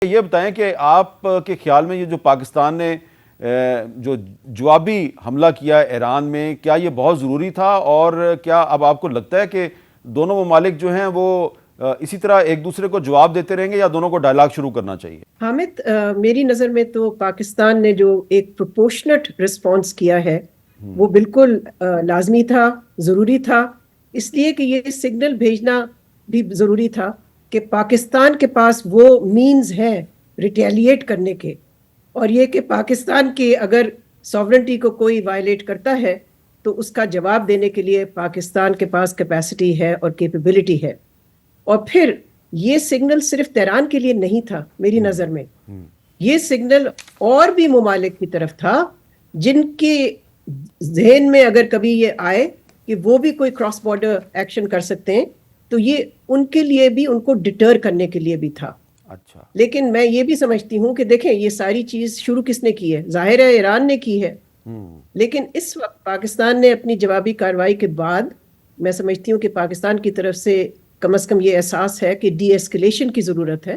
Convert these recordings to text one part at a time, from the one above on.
یہ بتائیں کہ آپ کے خیال میں یہ جو پاکستان نے جو جوابی حملہ کیا ایران میں، کیا یہ بہت ضروری تھا؟ اور کیا اب آپ کو لگتا ہے کہ دونوں ممالک جو ہیں وہ اسی طرح ایک دوسرے کو جواب دیتے رہیں گے یا دونوں کو ڈائلاگ شروع کرنا چاہیے؟ حامد، میری نظر میں تو پاکستان نے جو ایک پروپورشنٹ رسپانس کیا ہے وہ بالکل لازمی تھا، ضروری تھا، اس لیے کہ یہ سگنل بھیجنا بھی ضروری تھا کہ پاکستان کے پاس وہ مینز ہیں ریٹیلیٹ کرنے کے، اور یہ کہ پاکستان کی اگر ساورنٹی کو کوئی وائلیٹ کرتا ہے تو اس کا جواب دینے کے لیے پاکستان کے پاس کیپیسٹی ہے اور کیپیبلٹی ہے۔ اور پھر یہ سگنل صرف تہران کے لیے نہیں تھا، میری نظر میں یہ سگنل اور بھی ممالک کی طرف تھا جن کے ذہن میں اگر کبھی یہ آئے کہ وہ بھی کوئی کراس بارڈر ایکشن کر سکتے ہیں تو یہ ان کے لیے بھی، ان کو ڈٹر کرنے کے لیے بھی تھا۔ اچھا، لیکن میں یہ بھی سمجھتی ہوں کہ دیکھیں یہ ساری چیز شروع کس نے کی ہے؟ ظاہر ہے ایران نے کی ہے، لیکن اس وقت پاکستان نے اپنی جوابی کارروائی کے بعد میں سمجھتی ہوں کہ پاکستان کی طرف سے کم از کم یہ احساس ہے کہ ڈی ایسکیلیشن کی ضرورت ہے،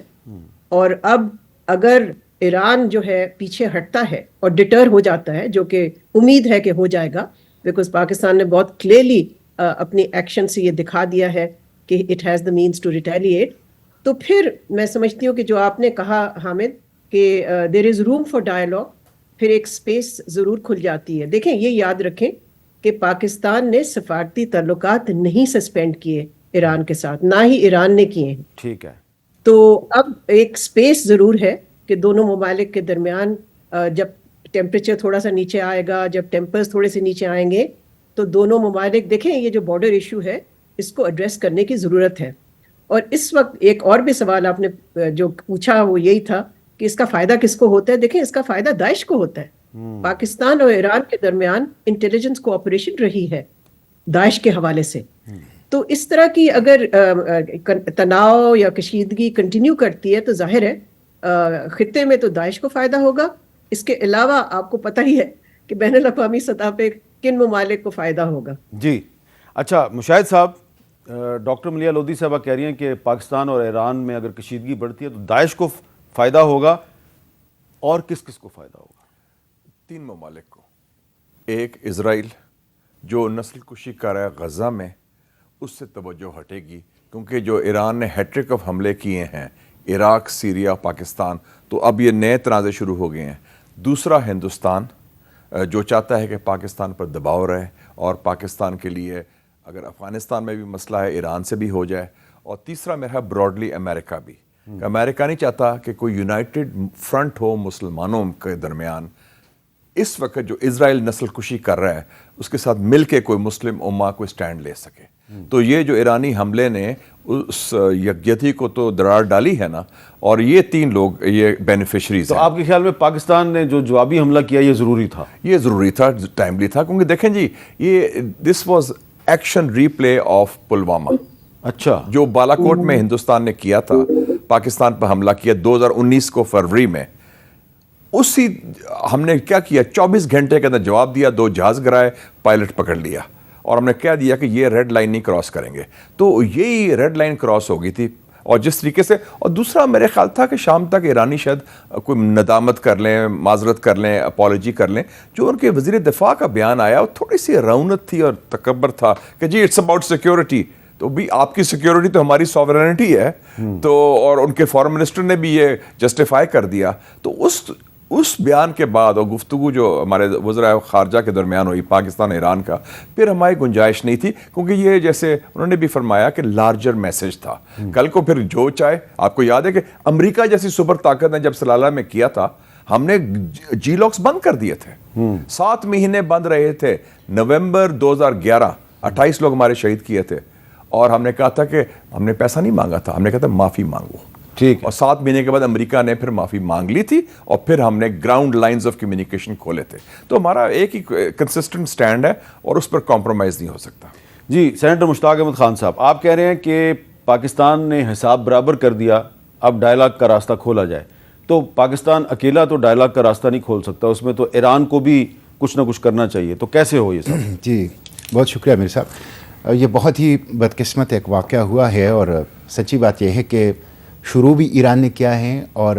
اور اب اگر ایران جو ہے پیچھے ہٹتا ہے اور ڈٹر ہو جاتا ہے، جو کہ امید ہے کہ ہو جائے گا، بیکاز پاکستان نے بہت کلیئرلی اپنی ایکشن سے یہ دکھا دیا ہے کہ it has the means to retaliate, تو پھر میں سمجھتی ہوں کہ جو آپ نے کہا حامد کہ دیر از روم فار ڈائلاگ، پھر ایک سپیس ضرور کھل جاتی ہے۔ دیکھیں یہ یاد رکھیں کہ پاکستان نے سفارتی تعلقات نہیں سسپینڈ کیے ایران کے ساتھ، نہ ہی ایران نے کیے ہیں، ٹھیک ہے۔ تو اب ایک سپیس ضرور ہے کہ دونوں ممالک کے درمیان جب ٹیمپریچر تھوڑا سا نیچے آئے گا، جب ٹیمپرز تھوڑے سے نیچے آئیں گے تو دونوں ممالک، دیکھیں یہ جو بارڈر ایشو ہے اس کو ایڈریس کرنے کی ضرورت ہے۔ اور اس وقت ایک اور بھی سوال آپ نے جو پوچھا وہ یہی تھا کہ اس کا فائدہ کس کو ہوتا ہے؟ دیکھیں اس کا فائدہ داعش کو ہوتا ہے۔ پاکستان اور ایران کے درمیان انٹیلیجنس کوآپریشن رہی ہے داعش کے حوالے سے، تو اس طرح کی اگر تناؤ یا کشیدگی کنٹینیو کرتی ہے تو ظاہر ہے خطے میں تو داعش کو فائدہ ہوگا۔ اس کے علاوہ آپ کو پتہ ہی ہے کہ بین الاقوامی سطح پہ کن ممالک کو فائدہ ہوگا۔ جی اچھا، مشاہد صاحب، ڈاکٹر ملیحہ لودھی صاحبہ کہہ رہی ہیں کہ پاکستان اور ایران میں اگر کشیدگی بڑھتی ہے تو داعش کو فائدہ ہوگا، اور کس کس کو فائدہ ہوگا؟ 3 ممالک کو۔ ایک اسرائیل جو نسل کشی کر رہا ہے غزہ میں، اس سے توجہ ہٹے گی، کیونکہ جو ایران نے ہیٹرک آف حملے کیے ہیں عراق، سیریا، پاکستان، تو اب یہ نئے تنازع شروع ہو گئے ہیں۔ دوسرا ہندوستان جو چاہتا ہے کہ پاکستان پر دباؤ رہے، اور پاکستان کے لیے اگر افغانستان میں بھی مسئلہ ہے ایران سے بھی ہو جائے، اور تیسرا میرا براڈلی امریکہ بھی، کہ امریکہ نہیں چاہتا کہ کوئی یونائٹڈ فرنٹ ہو مسلمانوں کے درمیان۔ اس وقت جو اسرائیل نسل کشی کر رہا ہے اس کے ساتھ مل کے کوئی مسلم امہ کوئی سٹینڈ لے سکے، تو یہ جو ایرانی حملے نے اس یکجہتی کو تو درار ڈالی ہے نا، اور یہ 3 لوگ یہ بینیفیشریز ہیں۔ تو آپ کے خیال میں پاکستان نے جو جوابی حملہ کیا یہ ضروری تھا؟ یہ ضروری تھا، ٹائملی تھا، کیونکہ دیکھیں جی یہ this was action replay of Pulwama. اچھا، جو بالاکوٹ میں ہندوستان نے کیا تھا، پاکستان پر حملہ کیا 2019 کو فروری میں، اسی ہم نے کیا کیا 24 گھنٹے کے اندر جواب دیا، 2 جہاز گرائے، پائلٹ پکڑ لیا، اور ہم نے کہہ دیا کہ یہ ریڈ لائن نہیں کراس کریں گے، تو یہی ریڈ لائن کراس ہو گئی تھی۔ اور جس طریقے سے، اور دوسرا میرے خیال تھا کہ شام تک ایرانی شاید کوئی ندامت کر لیں، معذرت کر لیں، اپالوجی کر لیں۔ جو ان کے وزیر دفاع کا بیان آیا وہ تھوڑی سی رونت تھی اور تکبر تھا کہ جی اٹس اباؤٹ سیکیورٹی، تو بھی آپ کی سیکیورٹی تو ہماری سوورنٹی ہے، تو اور ان کے فارن منسٹر نے بھی یہ جسٹیفائی کر دیا۔ تو اس بیان کے بعد اور گفتگو جو ہمارے وزراء خارجہ کے درمیان ہوئی پاکستان ایران کا، پھر ہماری گنجائش نہیں تھی، کیونکہ یہ جیسے انہوں نے بھی فرمایا کہ لارجر میسج تھا۔ کل کو پھر جو چاہے، آپ کو یاد ہے کہ امریکہ جیسی سپر طاقت نے جب سلالہ میں کیا تھا، ہم نے جی لاکس بند کر دیے تھے، 7 مہینے بند رہے تھے۔ نومبر 2011 28 لوگ ہمارے شہید کیے تھے، اور ہم نے کہا تھا کہ ہم نے پیسہ نہیں مانگا تھا، ہم نے کہا تھا معافی مانگو، ٹھیک، اور 7 مہینے کے بعد امریکہ نے پھر معافی مانگ لی تھی، اور پھر ہم نے گراؤنڈ لائنز آف کمیونیکیشن کھولے تھے۔ تو ہمارا ایک ہی کنسسٹنٹ سٹینڈ ہے، اور اس پر کمپرومائز نہیں ہو سکتا۔ جی سینیٹر مشتاق احمد خان صاحب، آپ کہہ رہے ہیں کہ پاکستان نے حساب برابر کر دیا، اب ڈائلاگ کا راستہ کھولا جائے، تو پاکستان اکیلا تو ڈائلاگ کا راستہ نہیں کھول سکتا، اس میں تو ایران کو بھی کچھ نہ کچھ کرنا چاہیے، تو کیسے ہو یہ سب؟ جی بہت شکریہ میر صاحب۔ یہ بہت ہی بدقسمت ایک واقعہ ہوا ہے، اور سچی بات یہ ہے کہ شروع بھی ایران نے کیا ہے، اور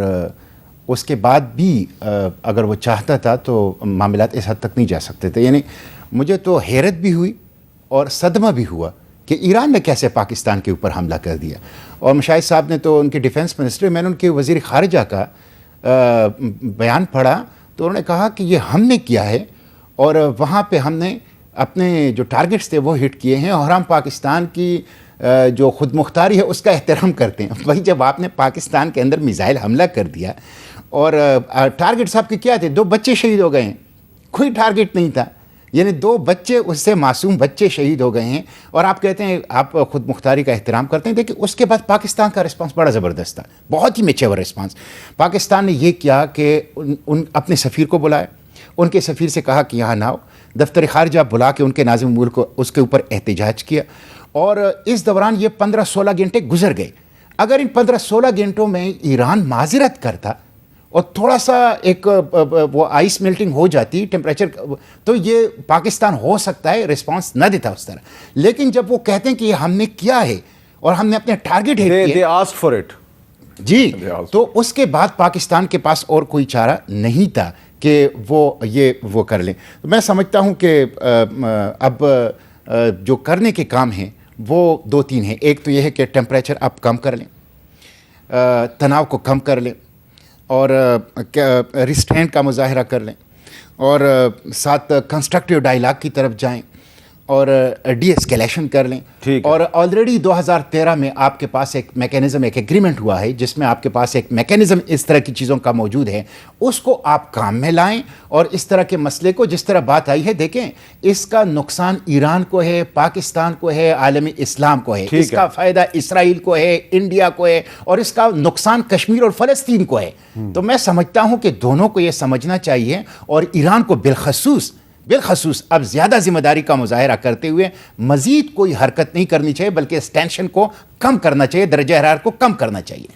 اس کے بعد بھی اگر وہ چاہتا تھا تو معاملات اس حد تک نہیں جا سکتے تھے. یعنی مجھے تو حیرت بھی ہوئی اور صدمہ بھی ہوا کہ ایران نے کیسے پاکستان کے اوپر حملہ کر دیا. اور مشاہد صاحب نے تو ان کے ڈیفنس منسٹر، میں نے ان کے وزیر خارجہ کا بیان پڑھا تو انہوں نے کہا کہ یہ ہم نے کیا ہے اور وہاں پہ ہم نے اپنے جو ٹارگٹس تھے وہ ہٹ کیے ہیں، اور ہم پاکستان کی جو خود مختاری ہے اس کا احترام کرتے ہیں. بھائی جب آپ نے پاکستان کے اندر میزائل حملہ کر دیا اور ٹارگٹس آپ کے کیا تھے؟ 2 بچے شہید ہو گئے ہیں، کوئی ٹارگٹ نہیں تھا. یعنی 2 بچے، اس سے معصوم بچے شہید ہو گئے ہیں، اور آپ کہتے ہیں آپ خود مختاری کا احترام کرتے ہیں. دیکھیں اس کے بعد پاکستان کا رسپانس بڑا زبردست تھا، بہت ہی میچور رسپانس. پاکستان نے یہ کیا کہ اپنے سفیر کو بلایا، ان کے سفیر سے کہا کہ یہاں نہ آؤ، دفتر خارجہ بلا کے ان کے ناظم ملک کو اس کے اوپر احتجاج کیا. اور اس دوران یہ 15-16 گھنٹے گزر گئے. اگر ان 15-16 گھنٹوں میں ایران معذرت کرتا اور تھوڑا سا ایک وہ آئس میلٹنگ ہو جاتی ٹیمپریچر، تو یہ پاکستان ہو سکتا ہے رسپانس نہ دیتا اس طرح. لیکن جب وہ کہتے ہیں کہ یہ ہم نے کیا ہے اور ہم نے اپنے ٹارگٹ ہٹ کیے، they asked for it. جی، تو اس کے بعد پاکستان کے پاس اور کوئی چارہ نہیں تھا کہ وہ کر لیں. میں سمجھتا ہوں کہ اب جو کرنے کے کام ہیں وہ 2-3 ہیں. ایک تو یہ ہے کہ ٹیمپریچر آپ کم کر لیں، تناؤ کو کم کر لیں، اور ریسٹرینٹ کا مظاہرہ کر لیں، اور ساتھ کنسٹرکٹیو ڈائلاگ کی طرف جائیں، اور ڈی ایسکیلیشن کر لیں. اور آلریڈی 2013 میں آپ کے پاس ایک میکینزم، ایک ایگریمنٹ ہوا ہے جس میں آپ کے پاس ایک میکینزم اس طرح کی چیزوں کا موجود ہے، اس کو آپ کام میں لائیں. اور اس طرح کے مسئلے کو جس طرح بات آئی ہے، دیکھیں اس کا نقصان ایران کو ہے، پاکستان کو ہے، عالمی اسلام کو ہے، اس کا فائدہ اسرائیل کو ہے، انڈیا کو ہے، اور اس کا نقصان کشمیر اور فلسطین کو ہے. تو میں سمجھتا ہوں کہ دونوں کو یہ سمجھنا چاہیے، اور ایران کو بالخصوص اب زیادہ ذمہ داری کا مظاہرہ کرتے ہوئے مزید کوئی حرکت نہیں کرنی چاہیے، بلکہ اس ٹینشن کو کم کرنا چاہیے، درجہ حرارت کو کم کرنا چاہیے.